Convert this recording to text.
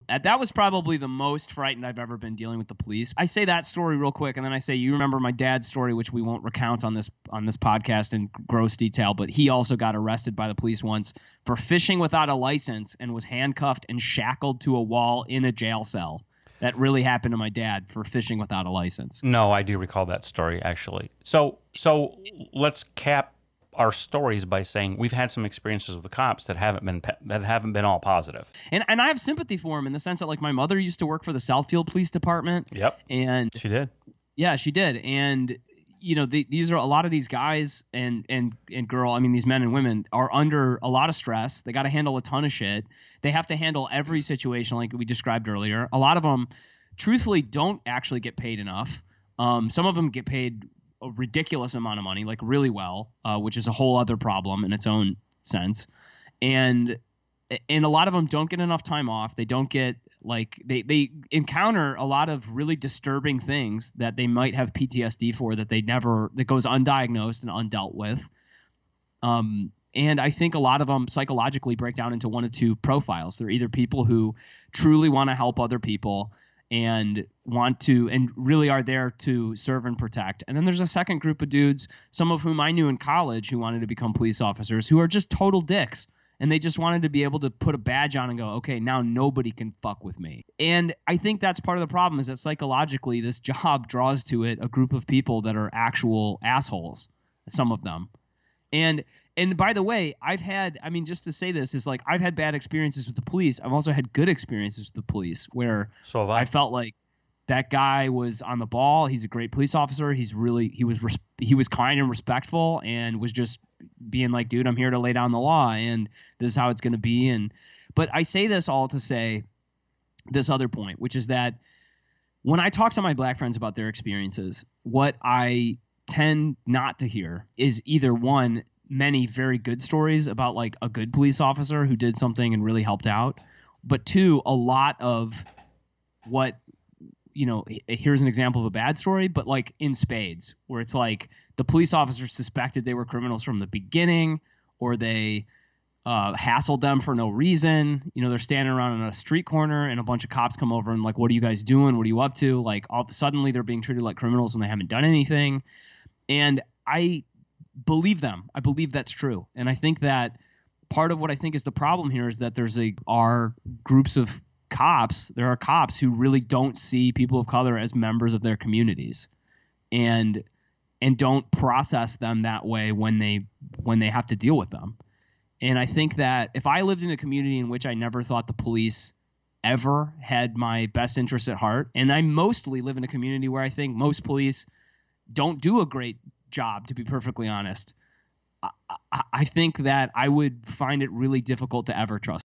That was probably the most frightened I've ever been dealing with the police. I say that story real quick, and then I say, you remember my dad's story, which we won't recount on this podcast in gross detail, but he also got arrested by the police once for fishing without a license and was handcuffed and shackled to a wall in a jail cell. That really happened to my dad for fishing without a license. No, I do recall that story, actually. So let's cap our stories by saying we've had some experiences with the cops that haven't been all positive. And I have sympathy for him in the sense that, like, my mother used to work for the Southfield Police Department. Yep. And she did. Yeah, she did. And these are a lot of these guys and girl, I mean, these men and women are under a lot of stress. They got to handle a ton of shit. They have to handle every situation like we described earlier. A lot of them, truthfully, don't actually get paid enough. Some of them get paid a ridiculous amount of money, like really well, which is a whole other problem in its own sense. And a lot of them don't get enough time off. They don't get, like, they encounter a lot of really disturbing things that they might have PTSD for that goes undiagnosed and undealt with. And I think a lot of them psychologically break down into one of two profiles. They're either people who truly want to help other people and want to and really are there to serve and protect. And then there's a second group of dudes, some of whom I knew in college, who wanted to become police officers, who are just total dicks. And they just wanted to be able to put a badge on and go, okay, now nobody can fuck with me. And I think that's part of the problem, is that psychologically this job draws to it a group of people that are actual assholes, some of them. And by the way, just to say this, is like, I've had bad experiences with the police. I've also had good experiences with the police where I felt like that guy was on the ball. He's a great police officer. He was kind and respectful and was just being like, dude, I'm here to lay down the law and this is how it's going to be. But I say this all to say this other point, which is that when I talk to my black friends about their experiences, what I tend not to hear is either one, many very good stories about like a good police officer who did something and really helped out, but two, a lot of what, here's an example of a bad story, but like in spades, where it's like the police officer suspected they were criminals from the beginning, or they hassled them for no reason. They're standing around on a street corner and a bunch of cops come over and like, what are you guys doing? What are you up to? Like, suddenly they're being treated like criminals when they haven't done anything. And I believe them. I believe that's true. And I think that part of what I think is the problem here is that there are cops who really don't see people of color as members of their communities and don't process them that way when they have to deal with them. And I think that if I lived in a community in which I never thought the police ever had my best interest at heart, and I mostly live in a community where I think most police don't do a great job, to be perfectly honest, I think that I would find it really difficult to ever trust